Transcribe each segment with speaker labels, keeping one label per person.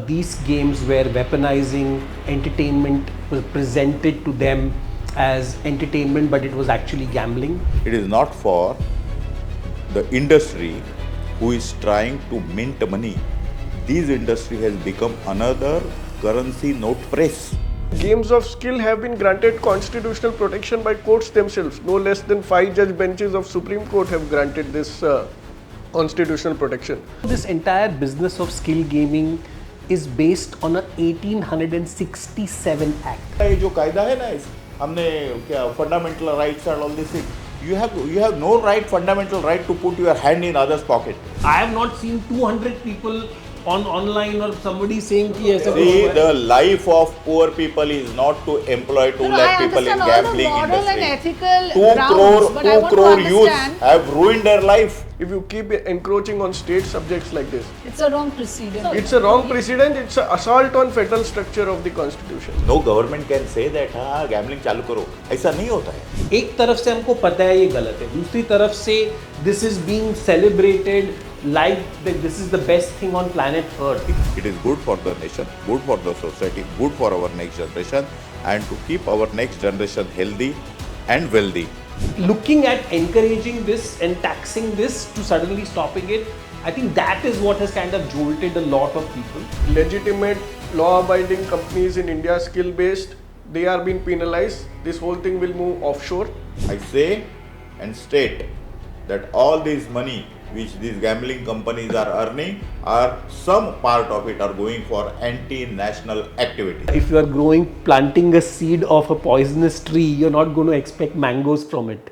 Speaker 1: these games were weaponizing entertainment, was presented to them as entertainment, but it was actually gambling.
Speaker 2: It is not for the industry who is trying to mint money. This industry has become another currency note press.
Speaker 3: Games of skill have been granted constitutional protection by courts themselves. No less than 5 judge benches of Supreme Court have granted this constitutional protection.
Speaker 1: This entire business of skill gaming is based on a 1867 act.
Speaker 2: ये जो कायदा है ना, हमने क्या fundamental rights and all this thing. You have no right, fundamental right to put your hand in others' pocket.
Speaker 1: I have not seen 200 people online or somebody saying कि ऐसा
Speaker 2: See, the life of poor people is not to employ 2 lakh people in gambling
Speaker 4: moral
Speaker 2: industry.
Speaker 4: And ethical
Speaker 2: 2
Speaker 4: grounds, but I
Speaker 2: crore,
Speaker 4: want
Speaker 2: 2
Speaker 4: to
Speaker 2: crore youths
Speaker 4: understand,
Speaker 2: have ruined their life.
Speaker 3: If you keep encroaching on state subjects like this,
Speaker 4: it's a wrong precedent.
Speaker 3: it's a wrong precedent, it's an assault on federal structure of the constitution.
Speaker 2: No government can say that हाँ gambling चालू करो. ऐसा नहीं होता है.
Speaker 1: एक तरफ से हमको पता है ये गलत है, दूसरी तरफ से this is being celebrated like that this is the best thing on planet Earth.
Speaker 2: It is good for the nation, good for the society, good for our next generation, and to keep our next generation healthy and wealthy.
Speaker 1: Looking at encouraging this and taxing this to suddenly stopping it, I think that is what has kind of jolted a lot of people.
Speaker 3: Legitimate law-abiding companies in India, skill-based, they are being penalized. This whole thing will move offshore.
Speaker 2: I say and state that all this money which these gambling companies are earning, are some part of it are going for anti-national activity.
Speaker 1: If you are planting a seed of a poisonous tree, you're not going to expect mangoes from it.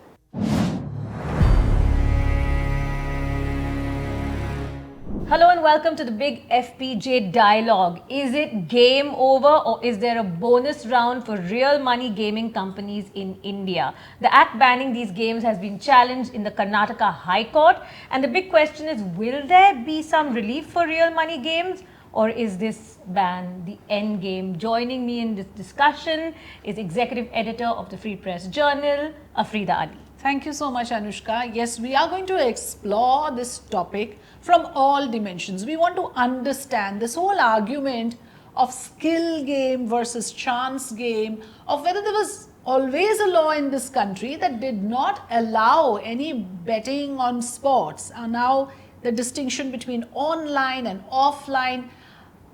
Speaker 5: Hello and welcome to the Big FPJ Dialogue. Is it game over or is there a bonus round for real money gaming companies in India? The act banning these games has been challenged in the Karnataka High Court, and the big question is, will there be some relief for real money games, or is this ban the end game? Joining me in this discussion is Executive Editor of the Free Press Journal, Afrida Ali.
Speaker 4: Thank you so much, Anushka. Yes, we are going to explore this topic from all dimensions. We want to understand this whole argument of skill game versus chance game, of whether there was always a law in this country that did not allow any betting on sports, and now the distinction between online and offline.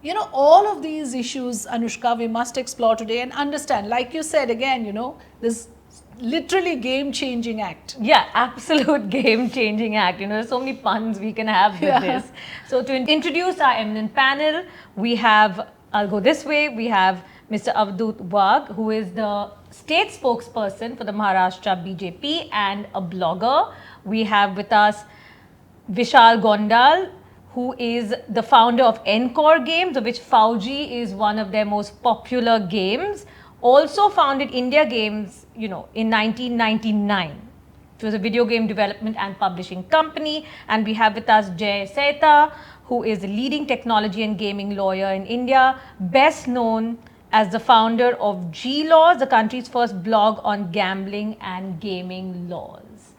Speaker 4: You know, all of these issues, Anushka, we must explore today and understand. Like you said, again, you know, this literally game-changing act.
Speaker 5: Yeah, absolute game-changing act. You know, there's so many puns we can have with this. So to introduce our eminent panel, we have, I'll go this way, we have Mr. Avadut Wagh, who is the state spokesperson for the Maharashtra BJP and a blogger. We have with us Vishal Gondal, who is the founder of nCore Games, of which Fauji is one of their most popular games. Also founded Indiagames, you know, in 1999. It was a video game development and publishing company. And we have with us Sayta, who is a leading technology and gaming lawyer in India, best known as the founder of G-Laws, the country's first blog on gambling and gaming laws.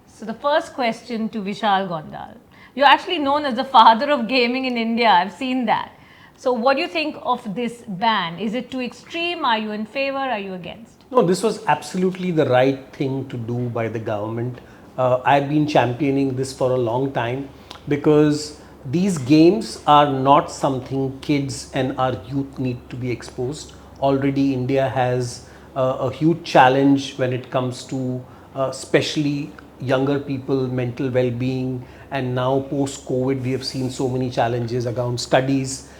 Speaker 5: So the first question to Vishal Gondal. You're actually known as the father of gaming in India. I've seen that. So what do you think of this ban? Is it too extreme? Are you in favor? Are you against?
Speaker 1: No, this was absolutely the right thing to do by the government. I've been championing this for a long time because these games are not something kids and our youth need to be exposed. Already India has a huge challenge when it comes to especially younger people, mental well-being, and now post-COVID we have seen so many challenges around studies.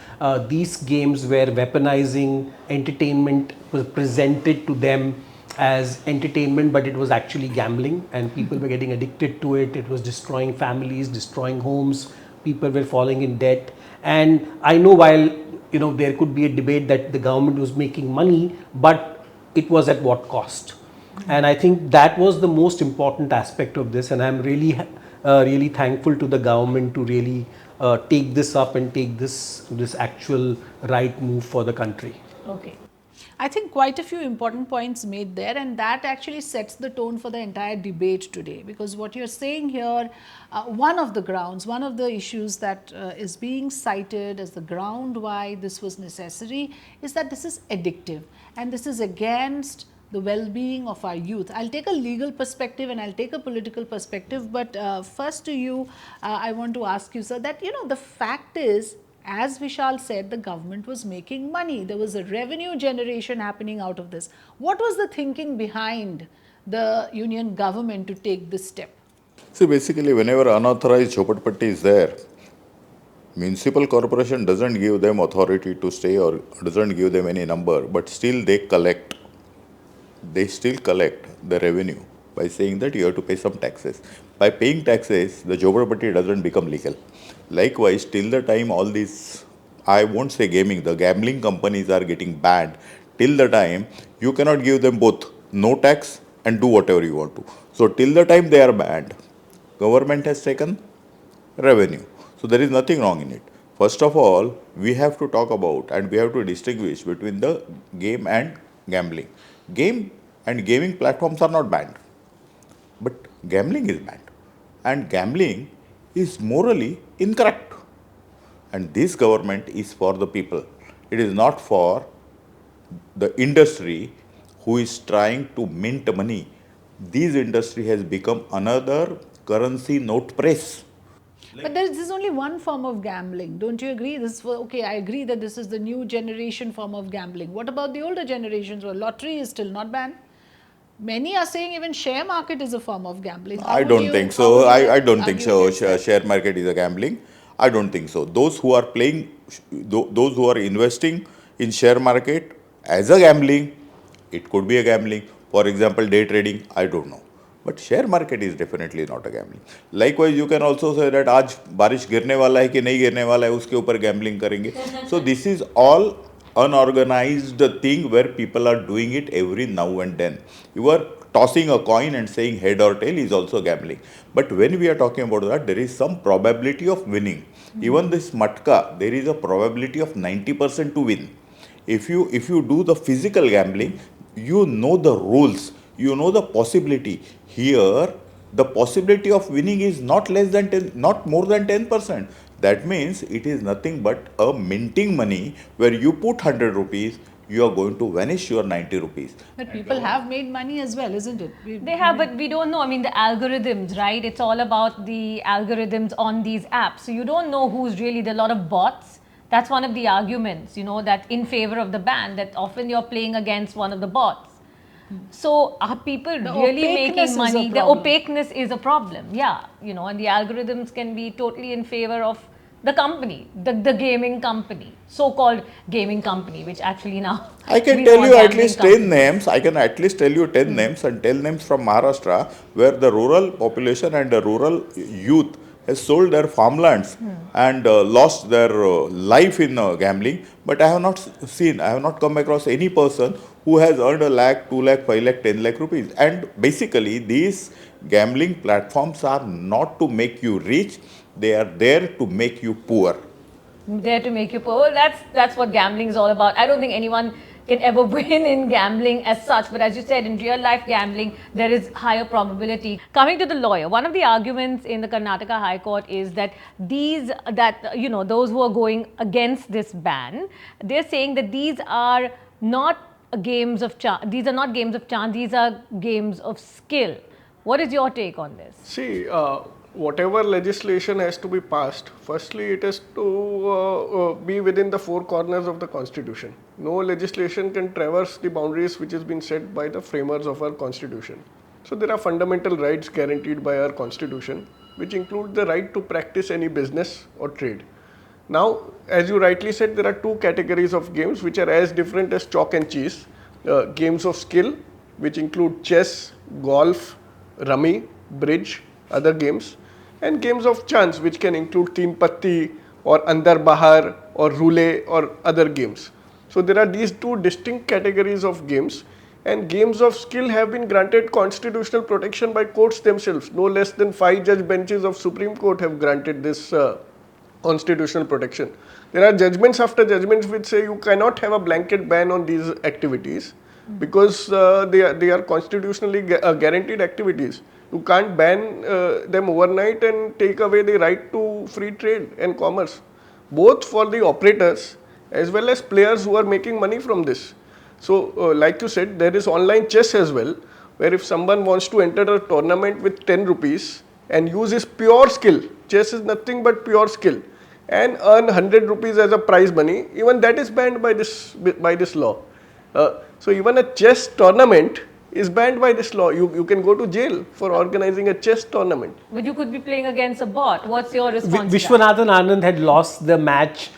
Speaker 1: These games were weaponizing entertainment, was presented to them as entertainment, but it was actually gambling, and people were getting addicted to it. It was destroying families, destroying homes. People were falling in debt. And I know while there could be a debate that the government was making money, but it was at what cost? And I think that was the most important aspect of this, and I'm really thankful to the government to really take this up and take this actual right move for the country.
Speaker 5: Okay.
Speaker 4: I think quite a few important points made there, and that actually sets the tone for the entire debate today. Because what you're saying here, one of the grounds, one of the issues that is being cited as the ground why this was necessary is that this is addictive, and this is against the well-being of our youth. I'll take a legal perspective and I'll take a political perspective, but first to you, I want to ask you, sir, that the fact is, as Vishal said, the government was making money. There was a revenue generation happening out of this. What was the thinking behind the union government to take this step?
Speaker 2: See, basically, whenever unauthorized chopatpatti is there, municipal corporation doesn't give them authority to stay or doesn't give them any number, but still they collect. They still collect the revenue by saying that you have to pay some taxes. By paying taxes, the chopatpatti doesn't become legal. Likewise, till the time all these, I won't say gaming, the gambling companies are getting banned, till the time you cannot give them both no tax and do whatever you want to. So till the time they are banned, government has taken revenue. So there is nothing wrong in it. First of all, we have to talk about and we have to distinguish between the game and gambling. Game and gaming platforms are not banned, but gambling is banned. And gambling is morally incorrect. And this government is for the people. It is not for the industry who is trying to mint money. This industry has become another currency note press.
Speaker 4: But there is only one form of gambling. Don't you agree? Okay, I agree that this is the new generation form of gambling. What about the older generations where lottery is still not banned? Many are saying even share market is a form of gambling.
Speaker 2: I don't think so. I don't think so. Share market is a gambling. I don't think so. Those who are playing, those who are investing in share market as a gambling, it could be a gambling. For example, day trading, I don't know. But share market is definitely not a gambling. Likewise, you can also say that आज बारिश गिरने वाला है कि नहीं गिरने वाला है उसके ऊपर gambling करेंगे. So this is all unorganized thing where people are doing it every now and then. You are tossing a coin and saying head or tail is also gambling. But when we are talking about that, there is some probability of winning. Even this matka, there is a probability of 90% to win. If you do the physical gambling, you know the rules, you know the possibility. Here, the possibility of winning is not less than 10, not more than 10%. That means it is nothing but a minting money where you put 100 rupees, you are going to vanish your 90 rupees.
Speaker 4: But people have made money as well, isn't it?
Speaker 5: They have, but we don't know. I mean, the algorithms, right? It's all about the algorithms on these apps. So you don't know who's really, there are a lot of bots. That's one of the arguments, that in favor of the ban, that often you're playing against one of the bots. So are people really making money? The opaqueness is a problem. Yeah, and the algorithms can be totally in favor of the company, the gaming company, so-called gaming company, which actually now
Speaker 2: I can tell you at least 10 names. I can at least tell you 10 names and 10 names from Maharashtra where the rural population and the rural youth has sold their farmlands and lost their life in gambling. But I have not come across any person who has earned 1 lakh, 2 lakh, 5 lakh, 10 lakh rupees. And basically, these gambling platforms are not to make you rich, they are there to make you poor.
Speaker 5: There to make you poor. That's what gambling is all about. I don't think anyone can ever win in gambling as such, but as you said, in real life gambling, there is higher probability. Coming to the lawyer, one of the arguments in the Karnataka High Court is that those who are going against this ban, they're saying that these are not games of chance. These are not games of chance. These are games of skill. What is your take on this?
Speaker 3: See, whatever legislation has to be passed, firstly it has to be within the four corners of the constitution. No legislation can traverse the boundaries which has been set by the framers of our constitution. So there are fundamental rights guaranteed by our constitution, which include the right to practice any business or trade. Now, as you rightly said, there are two categories of games which are as different as chalk and cheese. Games of skill, which include chess, golf, rummy, bridge, other games, and games of chance, which can include teen patti or andar bahar or roulette or other games. So there are these two distinct categories of games, and games of skill have been granted constitutional protection by courts themselves. No less than 5 judge benches of Supreme Court have granted this constitutional protection. There are judgments after judgments which say you cannot have a blanket ban on these activities because they are constitutionally guaranteed activities. You can't ban them overnight and take away the right to free trade and commerce, both for the operators as well as players who are making money from this. So, like you said, there is online chess as well, where if someone wants to enter a tournament with 10 rupees and use his pure skill, chess is nothing but pure skill, and earn 100 rupees as a prize money, even that is banned by this law. So even a chess tournament is banned by this law. You can go to jail for organizing a chess tournament.
Speaker 5: But you could be playing against a bot. What's your response? to that?
Speaker 1: Vishwanathan Anand had lost the match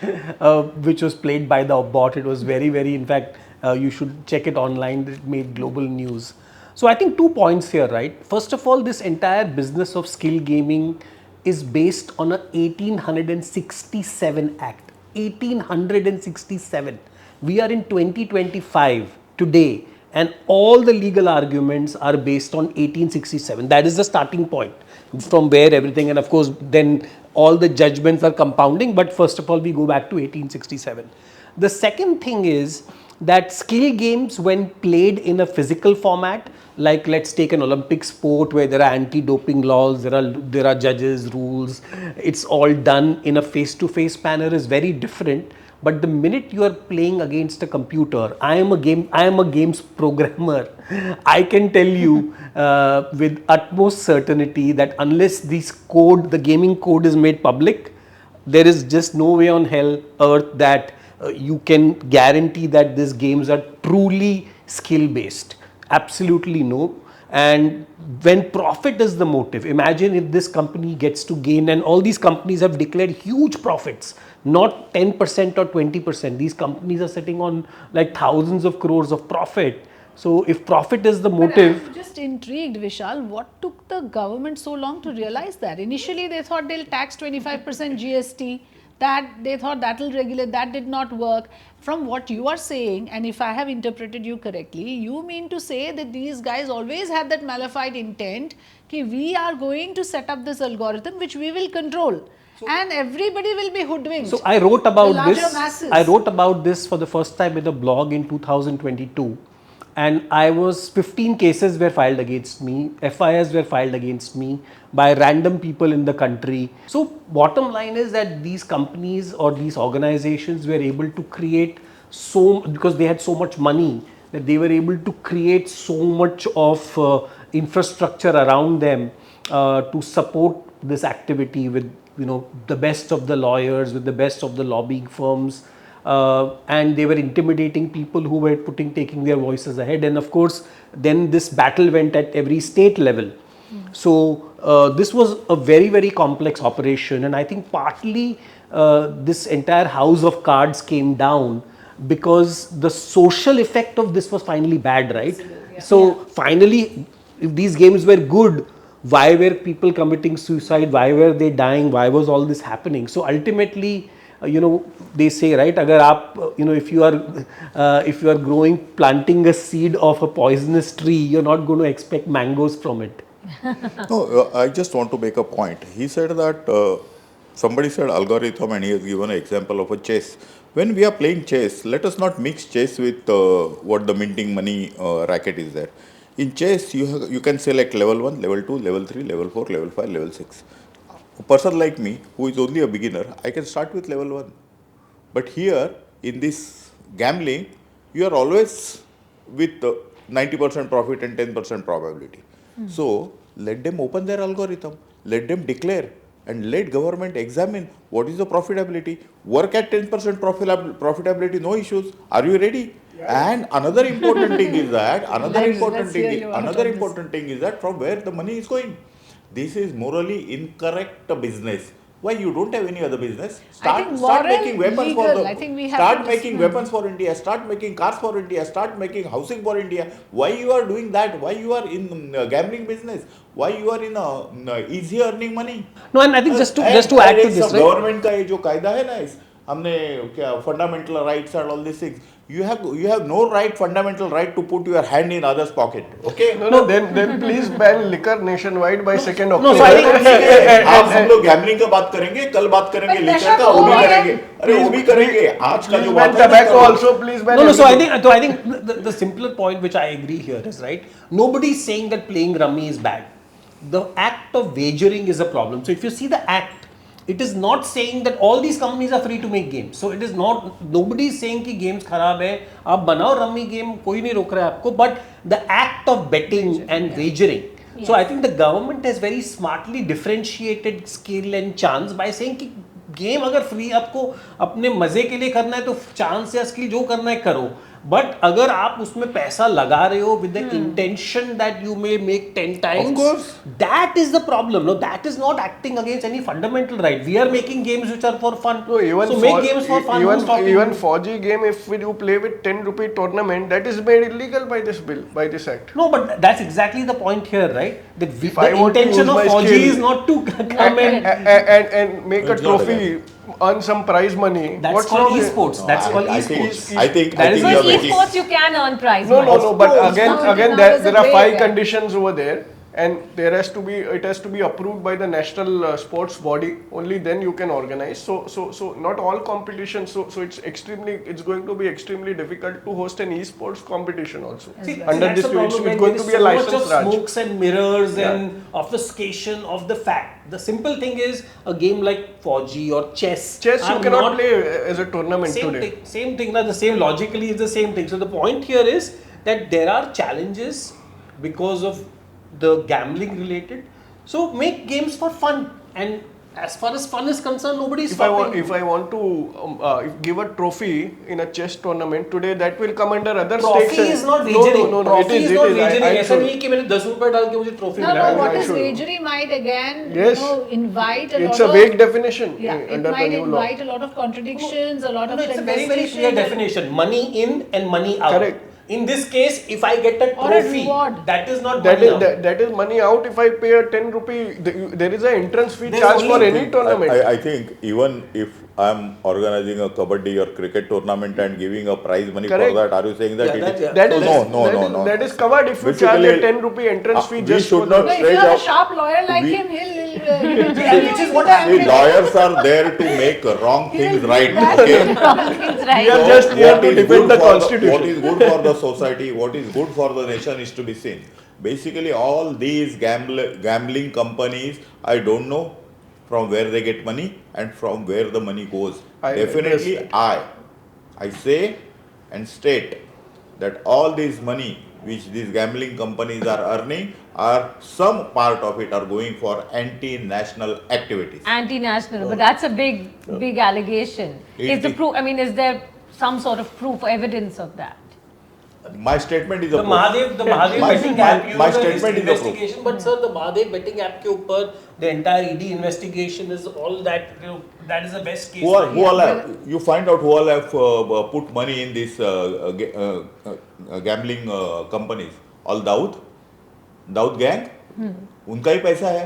Speaker 1: which was played by the bot. It was very, very, in fact, you should check it online. It made global news. So I think 2 points here, right? First of all, this entire business of skill gaming is based on a 1867 Act. 1867. We are in 2025 today, and all the legal arguments are based on 1867. That is the starting point from where everything, and of course then all the judgments are compounding, but first of all we go back to 1867. The second thing is that skill games, when played in a physical format, like let's take an Olympic sport where there are anti-doping laws, there are judges, rules, it's all done in a face-to-face manner, is very different. But the minute you are playing against a computer, I am a games programmer. I can tell you with utmost certainty that unless the gaming code is made public, there is just no way on hell earth that you can guarantee that these games are truly skill based. Absolutely no. And when profit is the motive, imagine if this company gets to gain, and all these companies have declared huge profits, not 10% or 20%. These companies are sitting on like thousands of crores of profit. So if profit is the motive.
Speaker 4: I'm just intrigued, Vishal. What took the government so long to realize that? Initially, they thought they'll tax 25% GST. That they thought that will regulate. That did not work. From what you are saying, and if I have interpreted you correctly, you mean to say that these guys always had that malified intent that we are going to set up this algorithm which we will control. And everybody will be hoodwinked.
Speaker 1: So I wrote about this.
Speaker 4: Masses.
Speaker 1: I wrote about this for the first time in a blog in 2022, and 15 cases were filed against me. FIRs were filed against me by random people in the country. So bottom line is that these companies or these organizations were able to create because they had so much money, that they were able to create so much of infrastructure around them to support this activity with the best of the lawyers, with the best of the lobbying firms, and they were intimidating people who were taking their voices ahead. And of course then this battle went at every state level. So this was a very, very complex operation, and I think partly this entire house of cards came down because the social effect of this was finally bad, right? So finally, if these games were good, why were people committing suicide? Why were they dying? Why was all this happening? So ultimately, they say, right, agar aap, if you are planting a seed of a poisonous tree, you're not going to expect mangoes from it.
Speaker 2: No, I just want to make a point. He said that somebody said algorithm, and he has given an example of a chess. When we are playing chess, let us not mix chess with what the minting money racket is there. In chess, you can select level 1, level 2, level 3, level 4, level 5, level 6. A person like me, who is only a beginner, I can start with level 1. But here, in this gambling, you are always with 90% profit and 10% probability. So, let them open their algorithm, let them declare, and let government examine what is the profitability. Work at 10% profitability, no issues. Are you ready? Yeah. And another important thing is that, another important thing is that from where the money is going. This is morally incorrect business. Why you don't have any other business? Start making weapons for India. Start making cars for India. Start making housing for India. Why you are doing that? Why you are in gambling business? Why you are in easy earning money?
Speaker 1: No, and I think just to add to this, right?
Speaker 2: Government का ये जो कायदा है ना, हमने क्या fundamental rights and all these things. You have no right, fundamental right to put your hand in others' pocket. Okay?
Speaker 3: No, then please ban liquor nationwide by 2nd
Speaker 1: No,
Speaker 3: October.
Speaker 1: so I think
Speaker 2: आज हम लोग gambling का बात करेंगे, कल बात करेंगे
Speaker 4: But
Speaker 2: liquor का,
Speaker 4: नशा
Speaker 2: वो भी
Speaker 4: तो है।
Speaker 2: करेंगे, अरे वो भी करेंगे, आज का
Speaker 3: Please
Speaker 2: जो
Speaker 3: ban
Speaker 2: बात है
Speaker 3: tobacco also, please ban
Speaker 1: No, so
Speaker 3: everything.
Speaker 1: I think the simpler point which I agree here is, right, nobody is saying that playing rummy is bad. The act of wagering is a problem. So if you see the act, it is not saying that all these companies are free to make games. So it is not, nobody is saying कि games खराब है, आप बनाओ rummy game, कोई नहीं रोक रहा है आपको, but the act of betting and wagering. So I think the government has very smartly differentiated skill and chance by saying कि गेम अगर फ्री आपको अपने मजे के लिए करना है तो चांस या स्किल जो करना है करो, बट अगर आप उसमें पैसा लगा रहे हो with the intention that you may make 10 times, that is the problem. No, that is not acting against any fundamental right. We are making games which are for fun.
Speaker 3: No, even
Speaker 1: So make games for fun. Who's stopping
Speaker 3: even
Speaker 1: you?
Speaker 3: 4G game, if you play with 10 rupee tournament, that is made illegal by this bill, by this act.
Speaker 1: No, but that's exactly the point here, right? That
Speaker 3: If
Speaker 1: the
Speaker 3: I want to
Speaker 1: intention
Speaker 3: use
Speaker 1: of
Speaker 3: my
Speaker 1: 4G
Speaker 3: skill-
Speaker 1: is not to come
Speaker 3: And make a
Speaker 2: It's not a
Speaker 3: trophy, earn some prize money.
Speaker 1: That's
Speaker 3: What's
Speaker 1: called
Speaker 3: wrong with-
Speaker 1: esports. That's called
Speaker 2: I
Speaker 1: esports.
Speaker 2: think I think
Speaker 1: That is
Speaker 2: you
Speaker 5: So
Speaker 2: are
Speaker 5: in
Speaker 2: making.
Speaker 5: esports, you can earn prize
Speaker 3: No,
Speaker 5: money.
Speaker 3: no, but
Speaker 1: course.
Speaker 3: again,
Speaker 4: Now
Speaker 3: again,
Speaker 4: there's
Speaker 3: there
Speaker 4: a
Speaker 3: are
Speaker 4: way,
Speaker 3: 5
Speaker 4: yeah.
Speaker 3: conditions over there, and it has to be approved by the national sports body. Only then you can organize. So not all competitions. So it's going to be extremely difficult to host an esports competition also.
Speaker 1: See,
Speaker 3: Under
Speaker 1: that's
Speaker 3: this,
Speaker 1: the problem,
Speaker 3: it's
Speaker 1: right?
Speaker 3: going
Speaker 1: There
Speaker 3: to
Speaker 1: is
Speaker 3: be a
Speaker 1: so much
Speaker 3: license
Speaker 1: of
Speaker 3: raj.
Speaker 1: smokes and mirrors
Speaker 3: Yeah.
Speaker 1: and obfuscation of the fact. The simple thing is a game like 4G or chess.
Speaker 3: Chess you
Speaker 1: are
Speaker 3: cannot
Speaker 1: not
Speaker 3: play as a tournament
Speaker 1: same
Speaker 3: today.
Speaker 1: thing. Same thing. The same logically is the same thing. So the point here is that there are challenges because of the gambling related. So make games for fun, and as far as fun is concerned, nobody is stopping.
Speaker 3: If I want to give a trophy in a chess tournament today, that will come under other
Speaker 1: Trophy
Speaker 3: stakes.
Speaker 1: is not
Speaker 3: No,
Speaker 1: wagering.
Speaker 3: no,
Speaker 1: Trophy is not wagering.
Speaker 3: I
Speaker 1: ऐसा
Speaker 3: should-
Speaker 1: नहीं कि मैंने 10 रुपए डाल के मुझे trophy
Speaker 4: No,
Speaker 1: मिला.
Speaker 4: no, what
Speaker 3: I
Speaker 4: is
Speaker 3: should-
Speaker 4: wagering might again,
Speaker 3: Yes.
Speaker 4: invite a
Speaker 3: It's
Speaker 4: lot
Speaker 3: a
Speaker 4: of...
Speaker 3: vague definition
Speaker 4: Yeah, it
Speaker 3: under the
Speaker 4: might
Speaker 3: new law.
Speaker 4: invite a lot of contradictions, a lot
Speaker 1: No,
Speaker 4: of
Speaker 1: it's a very, very clear
Speaker 4: investigation.
Speaker 1: definition. Money in and money out.
Speaker 3: Correct.
Speaker 1: In this case, if I get a
Speaker 4: Or a
Speaker 1: trophy,
Speaker 4: reward.
Speaker 1: that is not
Speaker 3: That
Speaker 1: money
Speaker 3: is
Speaker 1: out.
Speaker 3: that is money out. If I pay a 10 rupee, there is an entrance fee
Speaker 1: There's
Speaker 3: charge for
Speaker 1: only-
Speaker 3: any tournament.
Speaker 2: I think even if I'm organizing a kabaddi or cricket tournament and giving a prize money
Speaker 3: Correct.
Speaker 2: for that, are you saying that
Speaker 1: Yeah,
Speaker 2: it
Speaker 1: that-
Speaker 2: is?
Speaker 1: yeah.
Speaker 3: That
Speaker 2: So
Speaker 3: is
Speaker 2: no.
Speaker 3: that is covered if you
Speaker 2: Basically,
Speaker 3: charge a 10 rupee entrance fee
Speaker 2: we
Speaker 3: just
Speaker 2: should
Speaker 3: for
Speaker 2: not
Speaker 4: No, if
Speaker 2: straight
Speaker 4: you have a
Speaker 2: out-
Speaker 4: sharp lawyer like
Speaker 2: we-
Speaker 4: him, he'll
Speaker 1: Which is what
Speaker 2: See,
Speaker 1: happened.
Speaker 2: lawyers are there to make wrong things right.
Speaker 4: That's
Speaker 2: Okay.
Speaker 5: It's right.
Speaker 3: We are
Speaker 2: So
Speaker 3: just here
Speaker 2: what
Speaker 3: to
Speaker 2: is
Speaker 3: defend
Speaker 2: good
Speaker 3: the
Speaker 2: for
Speaker 3: constitution.
Speaker 2: What is good for the society, what is good for the nation is to be seen. Basically, all these gambling companies, I don't know from where they get money and from where the money goes.
Speaker 3: I
Speaker 2: Definitely,
Speaker 3: address
Speaker 2: I say and state that all this money which these gambling companies are earning, are some part of it are going for anti-national activities.
Speaker 5: Anti-national, but that's a big allegation. Is the proof? I mean, is there some sort of proof or evidence of that?
Speaker 2: My statement is a
Speaker 1: The
Speaker 2: proof.
Speaker 1: Mahadev
Speaker 2: My-
Speaker 1: betting
Speaker 2: my-
Speaker 1: app, you
Speaker 2: my
Speaker 1: know, the
Speaker 2: statement is a proof.
Speaker 1: investigation, but sir, the Mahadev betting app के ऊपर the entire ED investigation is all that, you know, that is the best case.
Speaker 2: Who all have, you find out who all have put money in these gambling companies. All Daud gang, उनका ही पैसा है,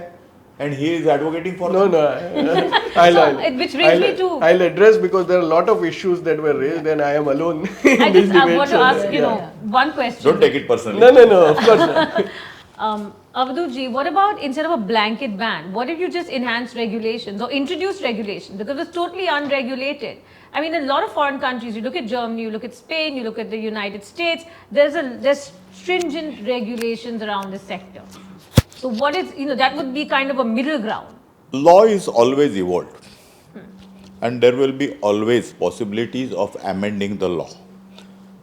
Speaker 2: and he is advocating for
Speaker 3: No,
Speaker 2: them.
Speaker 3: no. I'll,
Speaker 5: Which brings me to-
Speaker 3: I'll address because there are a lot of issues that were raised and I am alone in
Speaker 5: I
Speaker 3: this
Speaker 5: just
Speaker 3: debate.
Speaker 5: want to
Speaker 3: so,
Speaker 5: ask, you
Speaker 3: yeah.
Speaker 5: know, one question.
Speaker 2: Don't take it personally.
Speaker 3: No, of course not.
Speaker 5: Avadhuji, what about instead of a blanket ban, what if you just enhance regulations or introduce regulations because it's totally unregulated? I mean, a lot of foreign countries, you look at Germany, you look at Spain, you look at the United States, there's stringent regulations around this sector. So what is, you know, that would be kind of a middle ground.
Speaker 2: Law is always evolved, and there will be always possibilities of amending the law.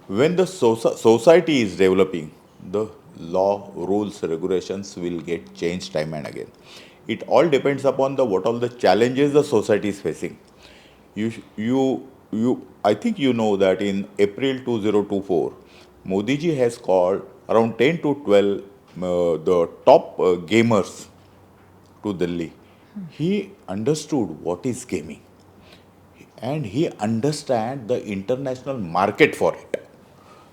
Speaker 2: When the society is developing, the law, rules, regulations will get changed time and again. It all depends upon what all the challenges the society is facing. I think you know that in April 2024, Modi ji has called around 10 to 12 the top gamers to Delhi. He understood what is gaming, and he understand the international market for it.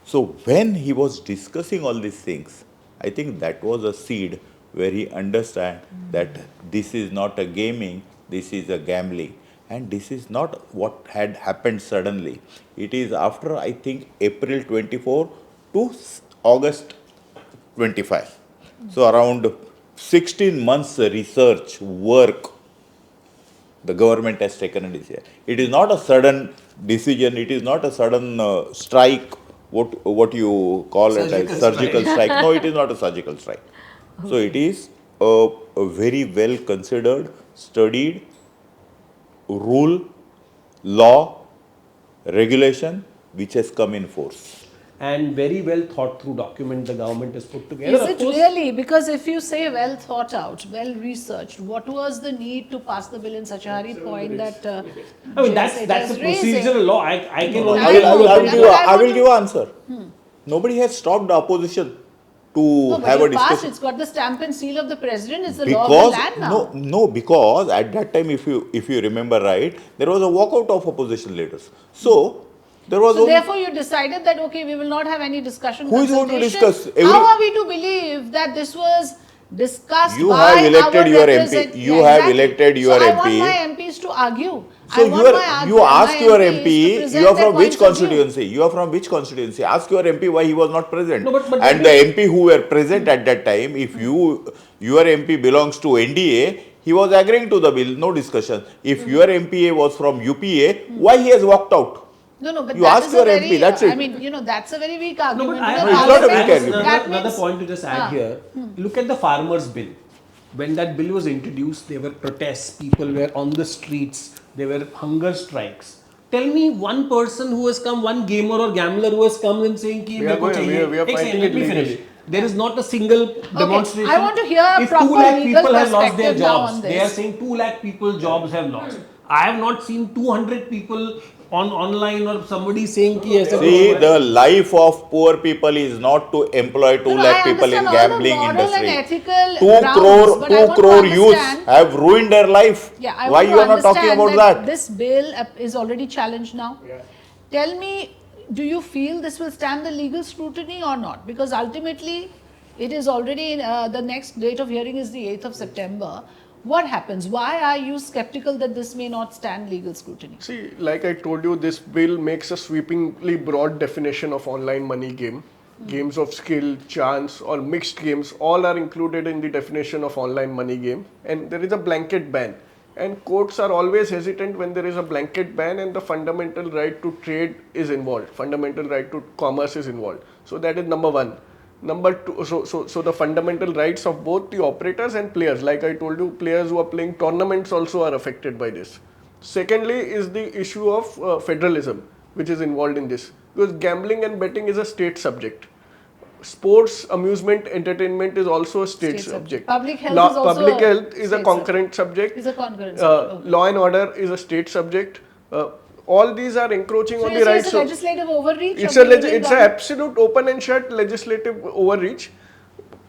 Speaker 2: So when he was discussing all these things, I think that was a seed where he understand that this is not a gaming, this is a gambling. And this is not what had happened suddenly. It is after, I think, April 24 to August 25. So around 16 months research work the government has taken a decision. It is not a sudden decision. It is not a sudden strike. What you call it as surgical strike. No, it is not a surgical strike. So it is a very well considered, studied rule, law, regulation which has come in force.
Speaker 1: And very well thought through document the government has put together.
Speaker 4: Is
Speaker 1: Of
Speaker 4: it
Speaker 1: course,
Speaker 4: really? Because if you say well thought out, well researched, what was the need to pass the bill in such a hurry? Point that
Speaker 1: I mean,
Speaker 4: Seta
Speaker 1: that's a
Speaker 4: is raising.
Speaker 1: procedural law. I can only.
Speaker 2: I will give an answer. Nobody has stopped the opposition to
Speaker 4: No, but
Speaker 2: have a
Speaker 4: you passed,
Speaker 2: discussion.
Speaker 4: it's got the stamp and seal of the president. It's the law of the land now.
Speaker 2: no, because at that time, if you remember right, there was a walkout of opposition leaders. So there was
Speaker 4: So
Speaker 2: only,
Speaker 4: therefore, you decided that okay, we will not have any discussion.
Speaker 2: Who is going to
Speaker 4: consultation.
Speaker 2: discuss?
Speaker 4: How are we to believe that this was discussed
Speaker 2: You
Speaker 4: by
Speaker 2: have elected
Speaker 4: our
Speaker 2: your
Speaker 4: represent-
Speaker 2: MP. You have elected your
Speaker 4: so I
Speaker 2: MP.
Speaker 4: want my MPs to argue.
Speaker 2: so
Speaker 4: I want
Speaker 2: you ask
Speaker 4: my
Speaker 2: your
Speaker 4: MPs to
Speaker 2: MP,
Speaker 4: present
Speaker 2: you are
Speaker 4: their
Speaker 2: from which
Speaker 4: points of view.
Speaker 2: constituency? You are from which constituency? Ask your MP why he was not present.
Speaker 1: No, but
Speaker 2: and the MP who were present at that time, if your MP belongs to NDA, he was agreeing to the bill, no discussion. If your MPA was from UPA, why he has walked out?
Speaker 4: No, but
Speaker 2: You
Speaker 4: that
Speaker 2: ask
Speaker 4: is
Speaker 2: your
Speaker 4: a very,
Speaker 2: MP, that's it.
Speaker 4: I mean, that's a very weak
Speaker 1: No,
Speaker 4: argument.
Speaker 1: but I
Speaker 4: The
Speaker 2: it's not a
Speaker 4: parliament-
Speaker 2: weak argument.
Speaker 4: that
Speaker 1: Another
Speaker 4: means-
Speaker 1: point to just add here. Look at the farmers' bill. When that bill was introduced, there were protests. People were on the streets. There were hunger strikes. Tell me one person who has come, one gamer or gambler who has come and saying, "Ki
Speaker 3: We are
Speaker 1: meko
Speaker 3: going-
Speaker 1: chahiye."
Speaker 3: we are
Speaker 1: Ek second,
Speaker 3: fighting
Speaker 1: let
Speaker 3: it
Speaker 1: me finish.
Speaker 3: legally.
Speaker 1: There is not a single demonstration.
Speaker 4: I want to hear a
Speaker 1: if
Speaker 4: proper
Speaker 1: 2 lakh
Speaker 4: legal
Speaker 1: people have lost their
Speaker 4: perspective now
Speaker 1: jobs,
Speaker 4: on
Speaker 1: they
Speaker 4: this.
Speaker 1: are saying 2 lakh people jobs have lost. I have not seen 200 people on online or somebody saying ki aise
Speaker 2: See,
Speaker 1: kuch hua hai.
Speaker 2: the life of poor people is not to employ 2
Speaker 4: No,
Speaker 2: lakh
Speaker 4: I
Speaker 2: people in
Speaker 4: understand all the
Speaker 2: gambling
Speaker 4: moral
Speaker 2: industry.
Speaker 4: and ethical
Speaker 2: 2
Speaker 4: grounds,
Speaker 2: crore,
Speaker 4: but I
Speaker 2: 2
Speaker 4: want to
Speaker 2: crore youths
Speaker 4: understand-
Speaker 2: have ruined their life.
Speaker 4: Yeah, I
Speaker 2: Why
Speaker 4: want
Speaker 2: you
Speaker 4: to
Speaker 2: are not talking
Speaker 4: understand
Speaker 2: about that?
Speaker 4: This bill is already challenged now. Tell me, do you feel this will stand the legal scrutiny or not? Because ultimately, it is already the next date of hearing is the 8th of September. What happens? Why are you skeptical that this may not stand legal scrutiny?
Speaker 3: See, like I told you, this bill makes a sweepingly broad definition of online money game. Games of skill, chance, or mixed games, all are included in the definition of online money game. And there is a blanket ban. And courts are always hesitant when there is a blanket ban and the fundamental right to trade is involved. Fundamental right to commerce is involved. So that is number one. Number two, so the fundamental rights of both the operators and players, like I told you, players who are playing tournaments also are affected by this. Secondly is the issue of federalism, which is involved in this, because gambling and betting is a state subject. Sports, amusement, entertainment is also a state subject.
Speaker 4: Public health is also
Speaker 3: public
Speaker 4: a
Speaker 3: health is a
Speaker 4: state
Speaker 3: concurrent subject.
Speaker 4: Is a concurrent subject. Okay.
Speaker 3: Law and order is a state subject. All these are encroaching
Speaker 4: So
Speaker 3: on
Speaker 4: you
Speaker 3: the
Speaker 4: say
Speaker 3: rights
Speaker 4: it's a
Speaker 3: of.
Speaker 4: legislative overreach?
Speaker 3: It's
Speaker 4: of the
Speaker 3: a
Speaker 4: Indian
Speaker 3: it's an
Speaker 4: government?
Speaker 3: absolute open and shut legislative overreach.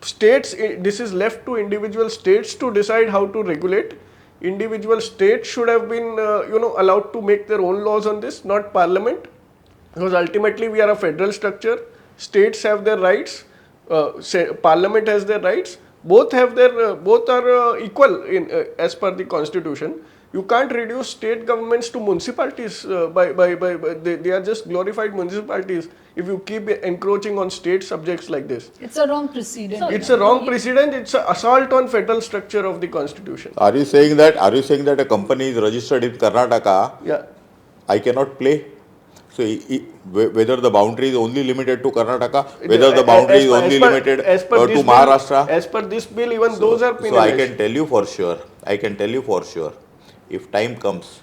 Speaker 3: States, this is left to individual states to decide how to regulate. Individual states should have been, allowed to make their own laws on this, not parliament, because ultimately we are a federal structure. States have their rights. Parliament has their rights. Both have their, both are equal in as per the constitution. You can't reduce state governments to municipalities they are just glorified municipalities if you keep encroaching on state subjects like this.
Speaker 4: It's a wrong precedent.
Speaker 3: It's a wrong precedent. It's an assault on federal structure of the constitution.
Speaker 2: Are you saying that a company is registered in Karnataka,
Speaker 3: Yeah.
Speaker 2: I cannot play? So whether the boundary is only limited to Karnataka, whether the boundary is only limited to Maharashtra.
Speaker 3: As per this bill, even those are
Speaker 2: So
Speaker 3: penalized.
Speaker 2: I can tell you for sure, if time comes,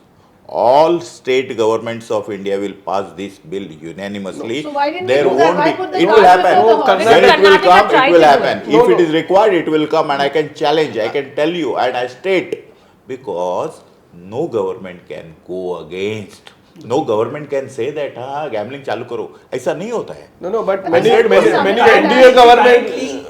Speaker 2: all state governments of India will pass this bill unanimously.
Speaker 4: So why didn't
Speaker 2: There
Speaker 4: they do that?
Speaker 2: won't
Speaker 4: Why
Speaker 2: be.
Speaker 4: put the
Speaker 2: It will
Speaker 4: cart
Speaker 2: happen.
Speaker 4: before the horse?
Speaker 2: When it will
Speaker 5: Karnataka
Speaker 2: come,
Speaker 5: tried
Speaker 2: it will
Speaker 5: to do
Speaker 2: happen.
Speaker 5: it.
Speaker 3: No,
Speaker 2: If it
Speaker 3: no.
Speaker 2: is required, it will come, and I can challenge. I can tell you, and I state, because no government can go against. No government can say that gambling चालू करो. ऐसा नहीं होता है.
Speaker 3: No, but
Speaker 2: I
Speaker 3: many
Speaker 2: said
Speaker 3: NDA government.
Speaker 1: Apparently,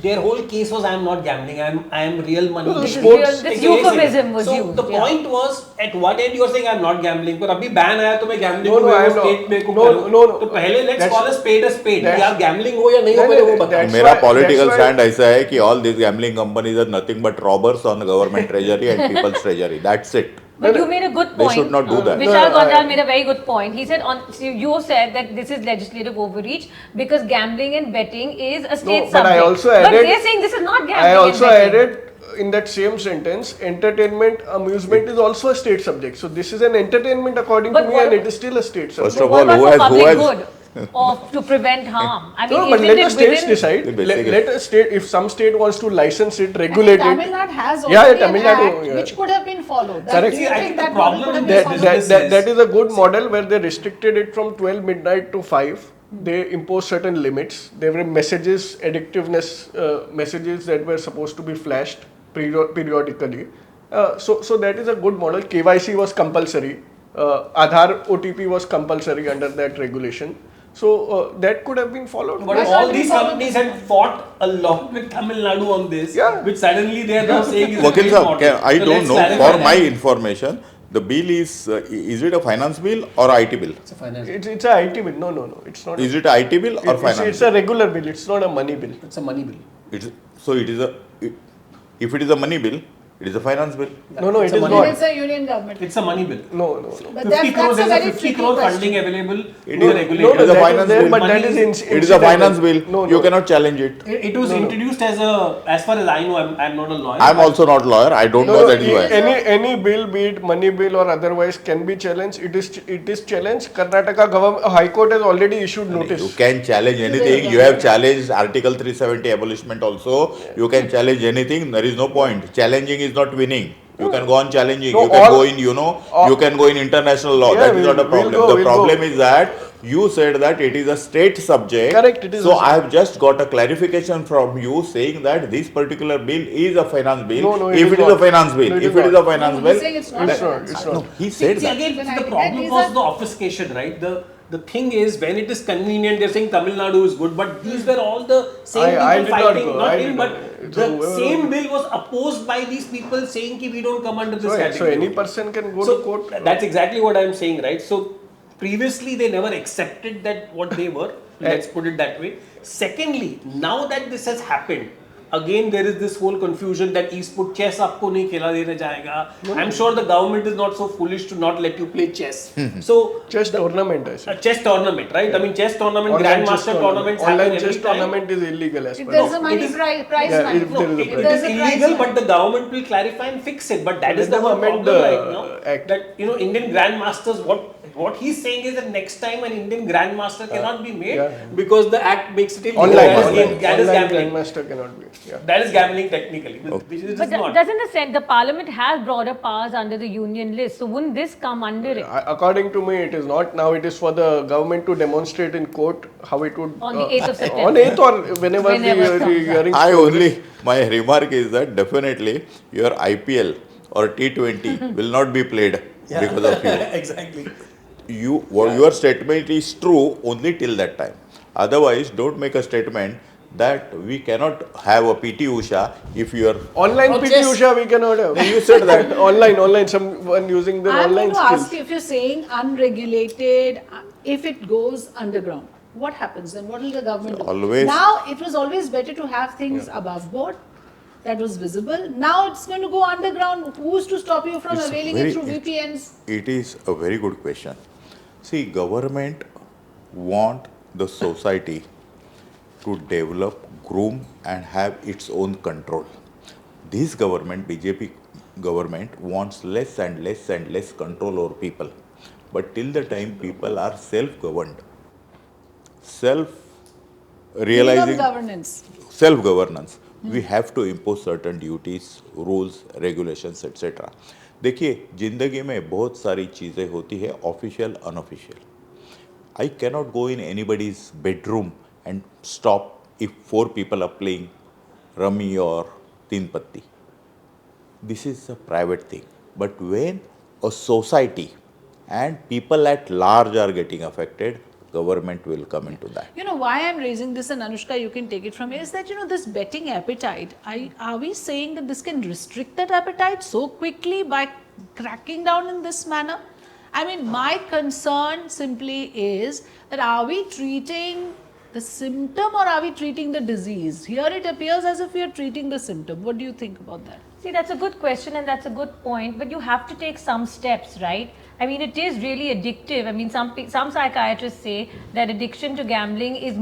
Speaker 1: their whole case was I am not gambling. I am real money.
Speaker 3: No,
Speaker 1: This
Speaker 3: sports-
Speaker 5: This euphemism was
Speaker 1: so
Speaker 5: used,
Speaker 1: the
Speaker 5: yeah.
Speaker 1: point was at one end you are saying I am not gambling, but अभी ban आया तो मैं gambling
Speaker 3: No, no,
Speaker 1: को
Speaker 3: I am
Speaker 1: state
Speaker 3: not.
Speaker 1: में को
Speaker 3: No,
Speaker 1: करूँ.
Speaker 3: no, no.
Speaker 1: तो पहले let's
Speaker 3: That's-
Speaker 1: call a spade a spade.
Speaker 3: that's-
Speaker 1: कि आप gambling हो या नहीं हो
Speaker 3: नहीं,
Speaker 1: मेरे
Speaker 3: नहीं,
Speaker 1: को बताओ.
Speaker 3: that's
Speaker 2: मेरा
Speaker 3: why-
Speaker 2: political
Speaker 3: that's why-
Speaker 2: stand ऐसा है कि all these gambling companies are nothing but robbers on the government treasury and people's treasury. That's it.
Speaker 5: But you made a good
Speaker 2: They
Speaker 5: point.
Speaker 2: should not do that.
Speaker 5: Vishal Gondal made a very good point. He said, you said that this is legislative overreach because gambling and betting is a state subject.
Speaker 3: But I also
Speaker 5: But
Speaker 3: added,
Speaker 5: they're saying this is not gambling
Speaker 3: I also
Speaker 5: and betting.
Speaker 3: added in that same sentence, entertainment, amusement is also a state subject. So this is an entertainment according
Speaker 5: But
Speaker 3: to me,
Speaker 5: what-
Speaker 3: and it is still a state subject.
Speaker 2: First of
Speaker 5: What
Speaker 2: all,
Speaker 5: about for public
Speaker 2: who has
Speaker 5: good or to prevent harm? I mean,
Speaker 3: No, but
Speaker 5: isn't
Speaker 3: let
Speaker 5: it
Speaker 3: the states
Speaker 5: within-
Speaker 3: decide.
Speaker 2: Basically.
Speaker 3: Let a state, if some state wants to license it,
Speaker 4: I
Speaker 3: regulate
Speaker 4: think Tamil
Speaker 3: it.
Speaker 4: Nadu has
Speaker 3: Yeah,
Speaker 4: already
Speaker 3: Tamil
Speaker 4: an
Speaker 3: Nadu,
Speaker 4: act
Speaker 3: yeah.
Speaker 4: which could have been followed.
Speaker 3: Correct.
Speaker 4: Do you
Speaker 1: See, I
Speaker 4: think
Speaker 1: think the
Speaker 4: that
Speaker 1: problem
Speaker 4: model could have
Speaker 1: with
Speaker 4: been
Speaker 1: this-
Speaker 4: followed?
Speaker 1: this
Speaker 3: That is a good model where they restricted it from 12 midnight to 5. They imposed certain limits. There were messages, addictiveness messages that were supposed to be flashed periodically. So that is a good model. KYC was compulsory. Aadhaar OTP was compulsory under that regulation. So that could have been followed.
Speaker 1: But
Speaker 4: Why
Speaker 1: all
Speaker 4: can't we
Speaker 1: these
Speaker 4: follow
Speaker 1: companies had fought a lot with Tamil Nadu on this,
Speaker 3: Yeah.
Speaker 1: which suddenly they are now saying is a
Speaker 2: Vakil
Speaker 1: great
Speaker 2: sahab,
Speaker 1: model.
Speaker 2: I
Speaker 1: So
Speaker 2: don't
Speaker 1: let's
Speaker 2: know.
Speaker 1: clarify
Speaker 2: For
Speaker 1: that.
Speaker 2: my information, the bill is it a finance bill or IT bill?
Speaker 1: It's a finance.
Speaker 3: It's a IT bill. No. It's not.
Speaker 2: Is it a IT bill or finance
Speaker 3: It's
Speaker 2: bill?
Speaker 3: a regular bill. It's not a money bill.
Speaker 1: It's a money bill.
Speaker 2: If it is a money bill, it is a finance bill.
Speaker 3: No,
Speaker 1: It's
Speaker 3: it
Speaker 1: a
Speaker 3: is
Speaker 1: money
Speaker 3: not.
Speaker 1: bill.
Speaker 4: It's a union government.
Speaker 1: It's a money bill.
Speaker 3: No.
Speaker 4: But
Speaker 1: 50 crore,
Speaker 4: that's a
Speaker 1: there's a
Speaker 4: very
Speaker 1: 50
Speaker 4: tricky
Speaker 1: crore
Speaker 4: question.
Speaker 1: funding available
Speaker 2: It
Speaker 1: to the
Speaker 2: is-
Speaker 1: regulator.
Speaker 2: it is a
Speaker 3: that is
Speaker 2: finance
Speaker 3: there,
Speaker 2: bill.
Speaker 3: but that
Speaker 1: Money
Speaker 3: is
Speaker 1: is-
Speaker 2: It is a finance bill.
Speaker 3: No.
Speaker 2: You cannot challenge it.
Speaker 1: It was introduced as far as I know, I'm not a lawyer.
Speaker 2: I'm also not lawyer. I don't know that you are.
Speaker 3: Any bill, be it money bill or otherwise, can be challenged. It is challenged. Karnataka government High Court has already issued
Speaker 2: You
Speaker 3: notice.
Speaker 2: can challenge anything. You have challenged Article 370 abolishment also. You can challenge anything. There is no point. Challenging is not winning. You can go on challenging.
Speaker 3: No,
Speaker 2: You can
Speaker 3: all-
Speaker 2: go in, you can go in international law.
Speaker 3: Yeah,
Speaker 2: That is not a
Speaker 3: we'll
Speaker 2: problem.
Speaker 3: go,
Speaker 2: The
Speaker 3: we'll
Speaker 2: problem
Speaker 3: go.
Speaker 2: is that you said that it is a state subject.
Speaker 3: Correct, it is
Speaker 2: So
Speaker 3: a-
Speaker 2: I have just got a clarification from you saying that this particular bill is a finance bill.
Speaker 3: No, it
Speaker 2: if
Speaker 3: is
Speaker 2: it is a
Speaker 3: not.
Speaker 2: finance bill,
Speaker 3: No, it
Speaker 2: if
Speaker 3: is
Speaker 2: it is
Speaker 3: not.
Speaker 2: a finance
Speaker 4: No,
Speaker 2: bill,
Speaker 4: he's saying it's not.
Speaker 3: It's not. It's not.
Speaker 2: he said
Speaker 1: See,
Speaker 2: that.
Speaker 1: again,
Speaker 4: When
Speaker 1: the
Speaker 4: I-
Speaker 1: problem
Speaker 4: these
Speaker 1: was
Speaker 4: are-
Speaker 1: the obfuscation, right? The thing is, when it is convenient, they're saying Tamil Nadu is good, but these were all the same
Speaker 3: I
Speaker 1: people
Speaker 3: did not
Speaker 1: fighting,
Speaker 3: go.
Speaker 1: not
Speaker 3: I
Speaker 1: him,
Speaker 3: did
Speaker 1: but
Speaker 3: not. It's
Speaker 1: the
Speaker 3: whoever-
Speaker 1: same bill was opposed by these people saying ki we don't come under this
Speaker 3: So
Speaker 1: category.
Speaker 3: any person can go
Speaker 1: So
Speaker 3: to court.
Speaker 1: that's exactly what I'm saying, right? So previously they never accepted that what they were. Let's put it that way. Secondly, now that this has happened, again there is this whole confusion that e-sport chess आपको नहीं खेला देने जाएगा. I'm sure the government is not so foolish to not let you play chess. So
Speaker 3: Chess tournament, I
Speaker 1: a
Speaker 3: said.
Speaker 1: chess tournament, right? I mean chess tournament,
Speaker 3: Online chess
Speaker 1: grandmaster tournaments happen
Speaker 3: Online
Speaker 1: every
Speaker 3: chess
Speaker 1: time.
Speaker 3: tournament is illegal as
Speaker 4: If
Speaker 3: per
Speaker 4: there's
Speaker 3: law.
Speaker 4: a money
Speaker 1: It is-
Speaker 4: prize
Speaker 3: Yeah,
Speaker 4: money.
Speaker 3: if there is a
Speaker 1: It
Speaker 3: prize.
Speaker 1: is
Speaker 4: There's a prize
Speaker 1: illegal,
Speaker 4: money.
Speaker 1: but the government will clarify and fix it. But that
Speaker 3: Let
Speaker 1: is the
Speaker 3: them
Speaker 1: whole
Speaker 3: amend
Speaker 1: problem
Speaker 3: the
Speaker 1: right now.
Speaker 3: act.
Speaker 1: That Indian grandmasters, what he's saying is that next time an Indian grandmaster cannot be made
Speaker 3: yeah.
Speaker 1: because the act makes it illegal.
Speaker 3: Online,
Speaker 1: that is,
Speaker 3: online,
Speaker 1: that is
Speaker 3: online
Speaker 1: gambling.
Speaker 3: grandmaster cannot be. Yeah.
Speaker 1: That is gambling technically, which is
Speaker 5: But
Speaker 1: not.
Speaker 5: doesn't the Parliament has broader powers under the union list? So wouldn't this come under it?
Speaker 3: According to me, it is not. Now it is for the government to demonstrate in court how it would.
Speaker 5: On the 8th of September.
Speaker 3: On 8th or whenever
Speaker 5: Whenever
Speaker 3: the
Speaker 5: comes up.
Speaker 3: hearing.
Speaker 2: My remark is that definitely your IPL or T20 will not be played because of you.
Speaker 1: Exactly.
Speaker 2: Your statement is true only till that time. Otherwise, don't make a statement that we cannot have a PT Usha if you are.
Speaker 3: Online
Speaker 1: Or
Speaker 3: PT
Speaker 1: chess.
Speaker 3: Usha we cannot have.
Speaker 2: You said that.
Speaker 3: online, someone using their
Speaker 4: I'm
Speaker 3: online
Speaker 4: going to
Speaker 3: skills.
Speaker 4: ask you, if you're saying unregulated, if it goes underground, what happens then? What will the government do?
Speaker 2: Always-
Speaker 4: Now, it was always better to have things above board that was visible. Now it's going to go underground. Who's to stop you from
Speaker 2: It's
Speaker 4: availing
Speaker 2: very-
Speaker 4: it through VPNs?
Speaker 2: It is a very good question. See, government want the society to develop, groom and have its own control. This government, BJP government, wants less and less and less control over people. But till the time people are self-governed, self-realizing,
Speaker 4: Governance.
Speaker 2: self-governance, we have to impose certain duties, rules, regulations, etc. देखिए जिंदगी में बहुत सारी चीज़ें होती है official unofficial. I cannot go in anybody's bedroom and stop if 4 people are playing rummy or teen patti. This is a private thing. But when a society and people at large are getting affected, government will come into that.
Speaker 4: You know why I'm raising this, and Anushka, you can take it from here, is that, you know, this betting appetite, are we saying that this can restrict that appetite so quickly by cracking down in this manner? I mean, my concern simply is that are we treating the symptom or are we treating the disease? Here it appears as if we are treating the symptom. What do you think about that?
Speaker 5: See, that's a good question and that's a good point, but you have to take some steps, right? I mean, it is really addictive. I mean, some psychiatrists say that addiction to gambling is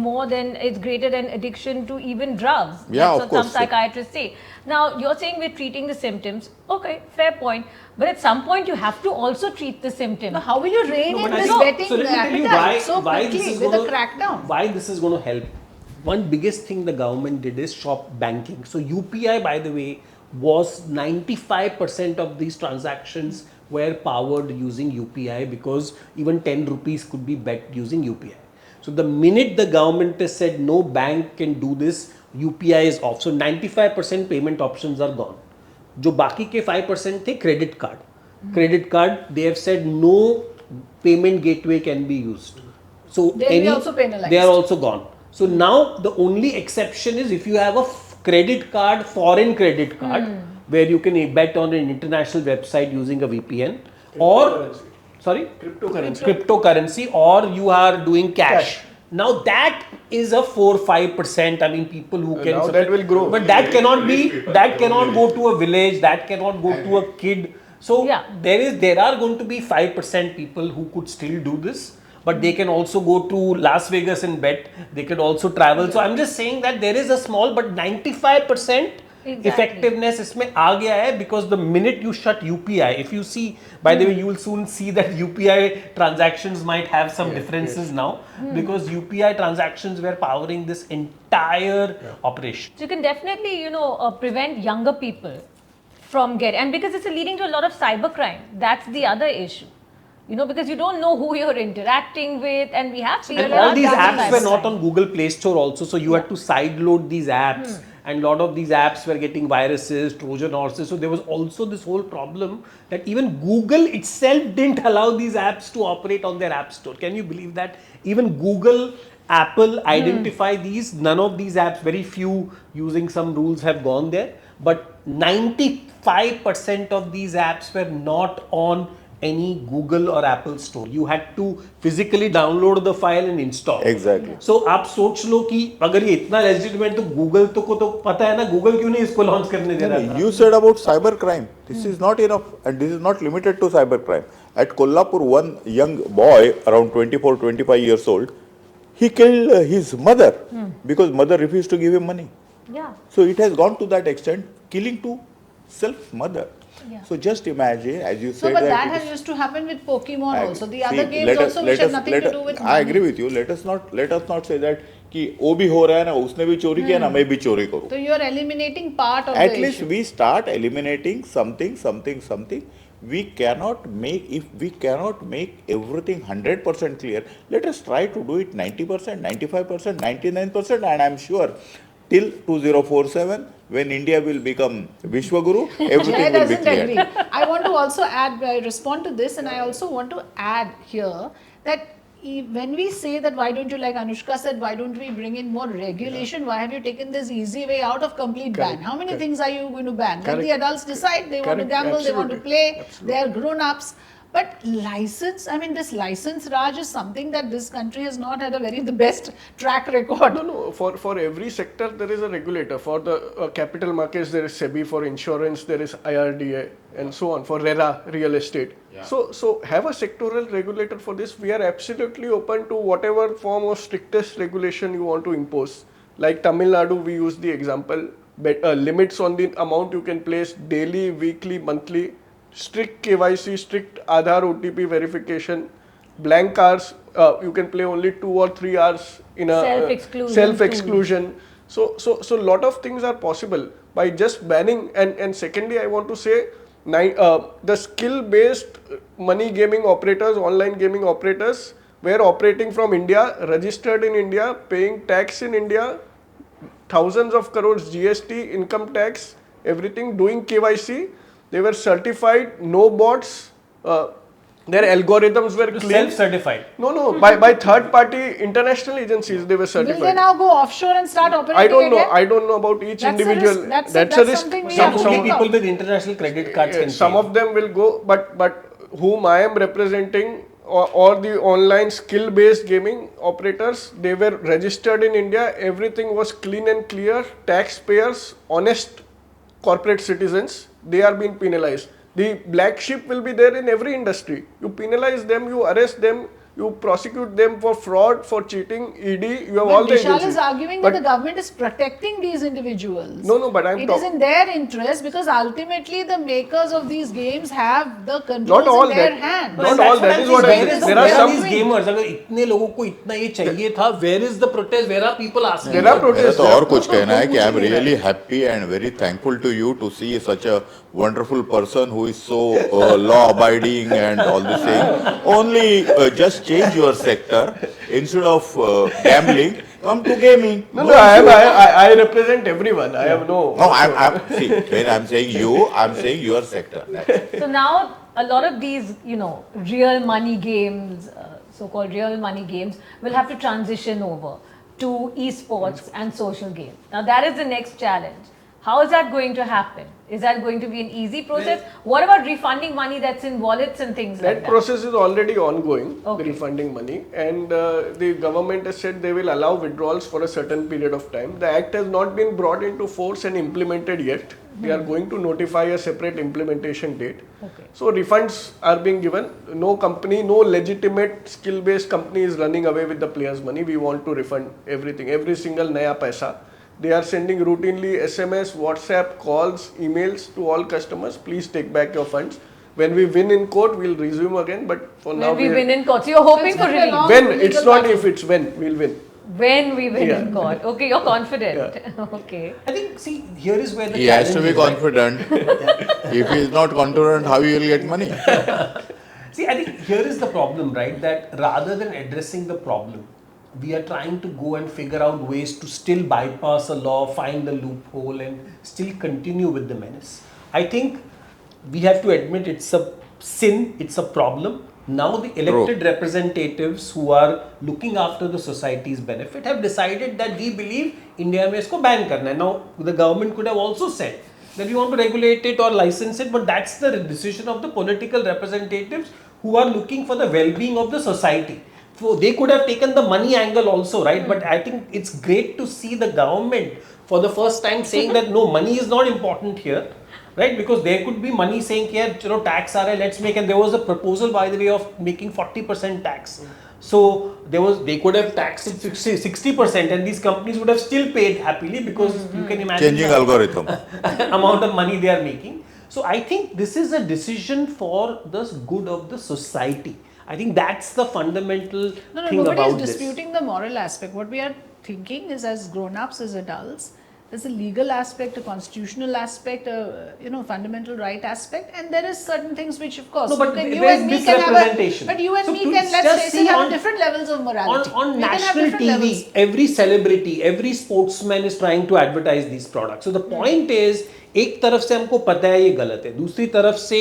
Speaker 5: greater than addiction to even drugs.
Speaker 2: Yeah,
Speaker 5: That's
Speaker 2: of
Speaker 5: what
Speaker 2: course.
Speaker 5: some psychiatrists say. Now, you're saying we're treating the symptoms. Okay, fair point. But at some point, you have to also treat the symptom.
Speaker 4: Now, how will you rein
Speaker 1: No,
Speaker 4: in
Speaker 1: but I
Speaker 4: this
Speaker 1: think-
Speaker 4: betting
Speaker 1: so let me tell you
Speaker 4: appetite so
Speaker 1: why this
Speaker 4: quickly
Speaker 1: is
Speaker 4: with
Speaker 1: gonna,
Speaker 4: a crackdown?
Speaker 1: Why this is going to help. One biggest thing the government did is stop banking. So UPI, by the way, was 95% of these transactions were powered using UPI, because even 10 rupees could be bet using UPI. So the minute the government has said no bank can do this, UPI is off. So 95% payment options are gone. जो बाकी के 5% थे credit card, they have said no payment gateway can be used. So
Speaker 4: They'll be also penalized.
Speaker 1: they are also gone. So now the only exception is if you have a credit card, foreign credit card, where you can bet on an international website using a VPN, or sorry, cryptocurrency, or you are doing cash. Now that is a 4-5%. I mean, people who can.
Speaker 3: Now that will grow.
Speaker 1: But that cannot be. That cannot go to a village. That cannot go to a kid. So
Speaker 5: Yeah.
Speaker 1: there are going to be 5% people who could still do this. But they can also go to Las Vegas and bet. They could also travel. So I'm just saying that there is a small, but 95%
Speaker 5: Exactly.
Speaker 1: effectiveness इसमें आ गया है, because the minute you shut UPI, if you see, by the way, you will soon see that UPI transactions might have some differences now, because UPI transactions were powering this entire operation.
Speaker 5: So you can definitely, prevent younger people from getting, and because it's leading to a lot of cybercrime. That's the other issue. Because you don't know who you're interacting with, and we have seen
Speaker 1: And
Speaker 5: a lot
Speaker 1: all
Speaker 5: of
Speaker 1: these
Speaker 5: cybercrime.
Speaker 1: apps were not on Google Play Store also, so you had to sideload these apps, and a lot of these apps were getting viruses, Trojan horses. So there was also this whole problem that even Google itself didn't allow these apps to operate on their app store. Can you believe that? Even Google, Apple identify these. None of these apps, very few using some rules, have gone there. But 95% of these apps were not on any Google or Apple store. You had to physically download the file and install.
Speaker 2: Exactly.
Speaker 1: So आप सोच लो कि अगर ये इतना legitimate, तो Google को तो पता है ना, Google क्यों नहीं इसको launch करने दे रहा था?
Speaker 2: You said about cybercrime. This is not enough, and this is not limited to cybercrime. At Kolhapur, one young boy around 24-25 years old, he killed his mother because mother refused to give him money.
Speaker 5: Yeah.
Speaker 2: So it has gone to that extent, killing to self mother.
Speaker 5: Yeah.
Speaker 2: So just imagine, as you
Speaker 4: So,
Speaker 2: said,
Speaker 4: but that
Speaker 2: it
Speaker 4: has
Speaker 2: is-
Speaker 4: used to happen with Pokemon
Speaker 2: I-
Speaker 4: also. The
Speaker 2: see,
Speaker 4: other games
Speaker 2: let us-
Speaker 4: also
Speaker 2: let
Speaker 4: which have
Speaker 2: us-
Speaker 4: nothing
Speaker 2: let
Speaker 4: to
Speaker 2: us-
Speaker 4: do with
Speaker 2: I
Speaker 4: money.
Speaker 2: agree with you. Let us not say that कि वो भी हो रहा है ना, उसने भी चोरी किया ना, मैं भी चोरी करूँ.
Speaker 4: So you are eliminating part of
Speaker 2: At
Speaker 4: the
Speaker 2: least
Speaker 4: issue.
Speaker 2: we start eliminating something. We cannot make, if we cannot make everything 100% clear, let us try to do it 90%, 95%, 99%, and I'm sure till 2047, when India will become Vishwaguru,
Speaker 4: Jay
Speaker 2: everything will be
Speaker 4: doesn't
Speaker 2: clear.
Speaker 4: agree. I want to also add, respond to this, and I also want to add here that when we say that why don't you, like Anushka said, why don't we bring in more regulation? Why have you taken this easy way out of complete ban? How many things are you going to ban? Let the adults decide. They want to gamble, they want to play, they are grown-ups. But license, I mean, this license Raj is something that this country has not had the best track record.
Speaker 3: No. For every sector there is a regulator. For the capital markets there is SEBI. For insurance there is IRDA and so on. For RERA, real estate. Yeah. So have a sectoral regulator for this. We are absolutely open to whatever form of strictest regulation you want to impose. Like Tamil Nadu, we use the example. Limits on the amount you can place daily, weekly, monthly. Strict KYC, strict Aadhaar OTP verification, blank hours, you can play only 2 or 3 hours in a self-exclusion. So lot of things are possible by just banning. And secondly, I want to say, the skill-based money gaming operators, online gaming operators, were operating from India, registered in India, paying tax in India, thousands of crores GST, income tax, everything, doing KYC. They were certified, no bots. Their algorithms were clean.
Speaker 1: Self-certified.
Speaker 3: No, by third-party international agencies they were certified.
Speaker 4: Will they now go offshore and start operating
Speaker 3: I don't know.
Speaker 4: again?
Speaker 3: I don't know about each
Speaker 4: That's a
Speaker 3: individual.
Speaker 4: risk.
Speaker 3: That's a risk.
Speaker 4: something we
Speaker 1: Some
Speaker 4: have to
Speaker 1: only
Speaker 4: think
Speaker 1: people
Speaker 4: of.
Speaker 1: with international credit cards can
Speaker 3: Some
Speaker 1: pay.
Speaker 3: of them will go, but whom I am representing, or the online skill-based gaming operators, they were registered in India. Everything was clean and clear. Taxpayers, honest corporate citizens, they are being penalized. The black sheep will be there in every industry. You penalize them, you arrest them, you prosecute them for fraud, for cheating, ED, you have all
Speaker 4: But
Speaker 3: the
Speaker 4: Vishal
Speaker 3: agencies.
Speaker 4: is arguing
Speaker 3: But
Speaker 4: that the government is protecting these individuals.
Speaker 3: No, but I'm
Speaker 4: It is in their interest because ultimately the makers of these games have the controls
Speaker 3: Not all
Speaker 4: in their
Speaker 3: that.
Speaker 4: hands.
Speaker 3: Not all, that is what I
Speaker 1: Where
Speaker 3: said.
Speaker 1: is the,
Speaker 3: There are
Speaker 1: where
Speaker 3: some
Speaker 1: these gamers? अगर इतने लोगों को इतना ये चाहिए था, where is the protest? Where are people asking?
Speaker 3: There are
Speaker 2: मेरा
Speaker 3: protests.
Speaker 2: तो और कुछ कहना है कि
Speaker 1: कुछ
Speaker 2: आई एम
Speaker 1: नहीं है।
Speaker 2: Really happy and very thankful to you to see such a wonderful person who is so law abiding and all this thing. Only just change your sector instead of gambling. Come to gaming.
Speaker 3: No, I represent everyone. I have no.
Speaker 2: No, see, when I'm saying you, I'm saying your sector. That's
Speaker 5: So now a lot of these, real money games, so-called real money games, will have to transition over to esports and social games. Now that is the next challenge. How is that going to happen? Is that going to be an easy process? What about refunding money that's in wallets and things like
Speaker 3: That
Speaker 5: that?
Speaker 3: process is already ongoing,
Speaker 5: Okay.
Speaker 3: the refunding money, and the government has said they will allow withdrawals for a certain period of time. The act has not been brought into force and implemented yet. They are going to notify a separate implementation date.
Speaker 5: Okay.
Speaker 3: So refunds are being given. No company, no legitimate skill-based company is running away with the players' money. We want to refund everything, every single naya paisa. They are sending routinely SMS, WhatsApp, calls, emails to all customers. Please take back your funds. When we win in court, we'll resume again. But for now,
Speaker 5: When we win in court. So you're hoping
Speaker 4: it's
Speaker 5: for
Speaker 4: gonna be a
Speaker 5: relief.
Speaker 4: long-
Speaker 3: when
Speaker 4: legal
Speaker 3: it's not
Speaker 4: battle.
Speaker 3: if, it's when we'll win.
Speaker 5: When we win
Speaker 3: Yeah.
Speaker 5: in court. Okay, you're confident. Okay.
Speaker 1: I think, see, here is where the
Speaker 2: he has to be
Speaker 1: challenge is, right?
Speaker 2: confident. If he is not confident, how he will get money?
Speaker 1: See, I think here is the problem, right? That rather than addressing the problem, we are trying to go and figure out ways to still bypass a law, find a loophole, and still continue with the menace. I think we have to admit it's a sin, it's a problem. Now the elected representatives who are looking after the society's benefit have decided that we believe India में इसको ban करना है. Now the government could have also said that we want to regulate it or license it, but that's the decision of the political representatives who are looking for the well-being of the society. So they could have taken the money angle also, right? But I think it's great to see the government for the first time saying that no, money is not important here, right? Because there could be money saying, yeah, tax are let's make, and there was a proposal by the way of making 40% tax. So they could have taxed it 60%, and these companies would have still paid happily because you can imagine
Speaker 2: Changing
Speaker 1: the
Speaker 2: algorithm.
Speaker 1: amount of money they are making. So I think this is a decision for the good of the society. I think that's the fundamental thing
Speaker 4: nobody
Speaker 1: about
Speaker 4: is
Speaker 1: this.
Speaker 4: disputing the moral aspect. What we are thinking is, as grown-ups, as adults, there's a legal aspect, a constitutional aspect, a fundamental right aspect, and there is certain things which, of course,
Speaker 1: No, but
Speaker 4: you
Speaker 1: there's
Speaker 4: and me can have
Speaker 1: misrepresentation.
Speaker 4: but you and
Speaker 1: So
Speaker 4: me
Speaker 1: to
Speaker 4: can, let's
Speaker 1: just
Speaker 4: face
Speaker 1: see
Speaker 4: it, have
Speaker 1: on-
Speaker 4: different levels of morality.
Speaker 1: On
Speaker 4: We can have
Speaker 1: national
Speaker 4: different
Speaker 1: TV,
Speaker 4: levels.
Speaker 1: every celebrity, every sportsman is trying to advertise these products. So the point is, एक तरफ से हमको पता है ये गलत है, दूसरी तरफ से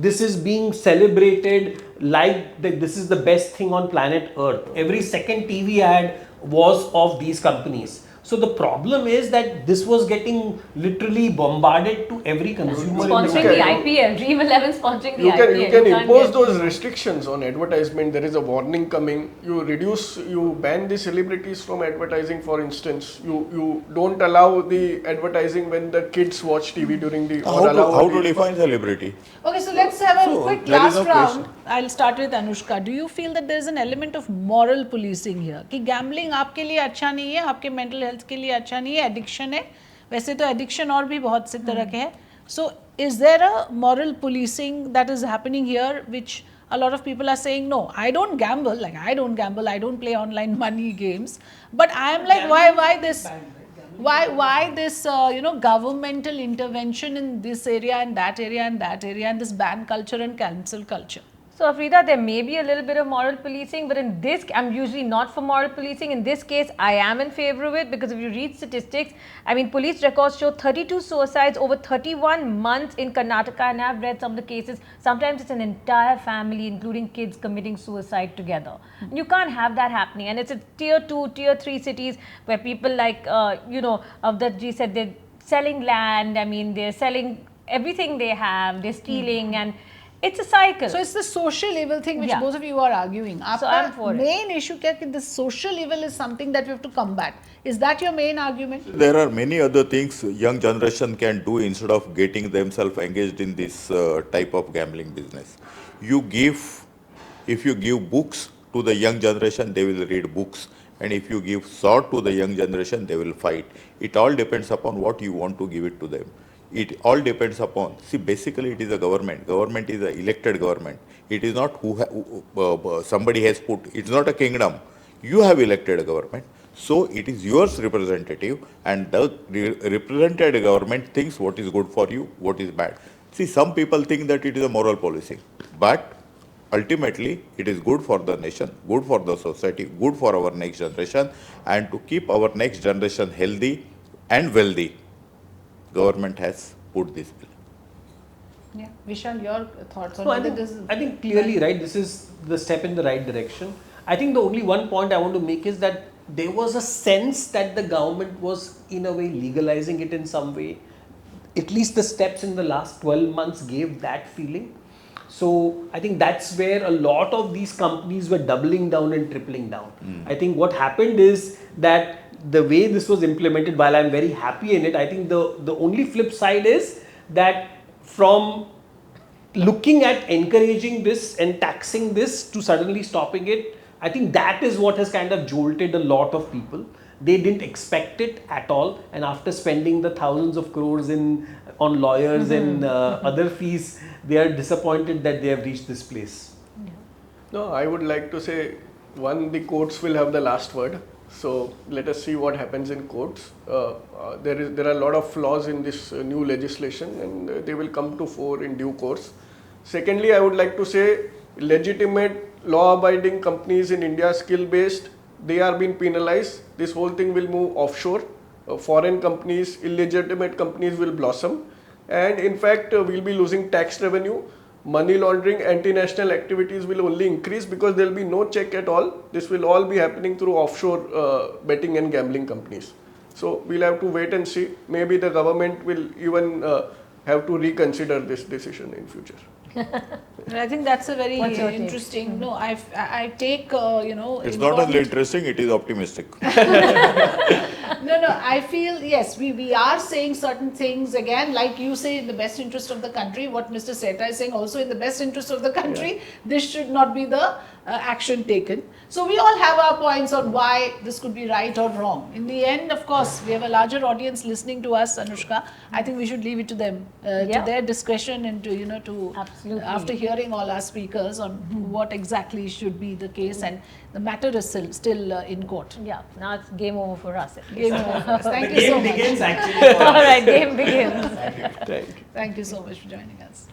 Speaker 1: this is being celebrated like that this is the best thing on planet Earth. Every second TV ad was of these companies. So the problem is that this was getting literally bombarded to every consumer.
Speaker 5: Sponsoring
Speaker 3: Okay.
Speaker 5: the IPL. Dream 11 sponsoring the
Speaker 3: You
Speaker 5: IPL.
Speaker 3: can
Speaker 5: can't
Speaker 3: impose
Speaker 5: get-
Speaker 3: those restrictions on advertisement. There is a warning coming. You ban the celebrities from advertising, for instance. You don't allow the advertising when the kids watch TV during the
Speaker 2: How to define celebrity?
Speaker 4: Okay, so let's have a
Speaker 2: So,
Speaker 4: quick
Speaker 2: there is
Speaker 4: last
Speaker 2: no
Speaker 4: round.
Speaker 2: question.
Speaker 4: I'll start with Anushka. Do you feel that there is an element of moral policing here? कि gambling आपके लिए अच्छा नहीं है, आपके mental health के लिए अच्छा नहीं है, addiction है. वैसे तो addiction और भी बहुत से तरह के हैं. So, is there a moral policing that is happening here, which a lot of people are saying, no, I don't gamble. Like I don't gamble. I don't play online money games. But I am like, why this? Why this governmental intervention in this area and that area and that area, and this ban culture and cancel culture?
Speaker 5: So Afrida, there may be a little bit of moral policing, but in this, I'm usually not for moral policing. In this case, I am in favor of it because if you read statistics, I mean, police records show 32 suicides over 31 months in Karnataka, and I've read some of the cases. Sometimes it's an entire family, including kids, committing suicide together. You can't have that happening, and it's a tier 2, tier 3 cities where people like, Avdatji said they're selling land. I mean, they're selling everything they have, they're stealing, and It's a cycle.
Speaker 4: So it's the social evil thing which
Speaker 5: Yeah.
Speaker 4: both of you are arguing.
Speaker 5: So I'm for it.
Speaker 4: main issue क्या कि the social evil is something that we have to combat. Is that your main argument?
Speaker 2: There are many other things young generation can do instead of getting themselves engaged in this type of gambling business. If you give books to the young generation, they will read books. And if you give sword to the young generation, they will fight. It all depends upon what you want to give it to them. It all depends upon, see, basically it is a government. Government is an elected government. It is not somebody has put, it's not a kingdom. You have elected a government. So it is yours representative, and the represented government thinks what is good for you, what is bad. See, some people think that it is a moral policy, but ultimately it is good for the nation, good for the society, good for our next generation, and to keep our next generation healthy and wealthy, government has put this bill.
Speaker 4: Yeah. Vishal, your thoughts on
Speaker 1: No, I
Speaker 4: whether
Speaker 1: think,
Speaker 4: this is
Speaker 1: I think clearly, right, this is the step in the right direction. I think the only one point I want to make is that there was a sense that the government was in a way legalizing it in some way. At least the steps in the last 12 months gave that feeling. So I think that's where a lot of these companies were doubling down and tripling down. I think what happened is that the way this was implemented, while I'm very happy in it, I think the only flip side is that from looking at encouraging this and taxing this to suddenly stopping it, I think that is what has kind of jolted a lot of people. They didn't expect it at all, and after spending the thousands of crores on lawyers and other fees, they are disappointed that they have reached this place.
Speaker 3: No, I would like to say, one, the courts will have the last word. So let us see what happens in courts. There are a lot of flaws in this new legislation, and they will come to fore in due course. Secondly, I would like to say, legitimate law-abiding companies in India, skill-based, they are being penalized. This whole thing will move offshore. Foreign companies, illegitimate companies will blossom. And in fact, we'll be losing tax revenue. Money laundering, anti-national activities will only increase because there will be no check at all. This will all be happening through offshore betting and gambling companies. So we'll have to wait and see. Maybe the government will even have to reconsider this decision in future.
Speaker 4: I think that's a very
Speaker 5: What's your take?
Speaker 4: interesting. No, I take
Speaker 2: It's not only interesting, it is optimistic.
Speaker 4: No, I feel, yes, we are saying certain things, again, like you say, in the best interest of the country, what Mr. Seta is saying also in the best interest of the country, this should not be the action taken. So we all have our points on why this could be right or wrong. In the end, of course, we have a larger audience listening to us, Anushka. I think we should leave it to them, to their discretion, and to
Speaker 5: Absolutely.
Speaker 4: after hearing all our speakers on what exactly should be the case, and the matter is still in court.
Speaker 5: Yeah, now it's game over for us.
Speaker 4: Game over for us. Thank
Speaker 1: The
Speaker 4: you so
Speaker 1: game
Speaker 4: much.
Speaker 1: begins actually.
Speaker 5: All right, game begins.
Speaker 3: Thank you.
Speaker 4: Thank you so much for joining us.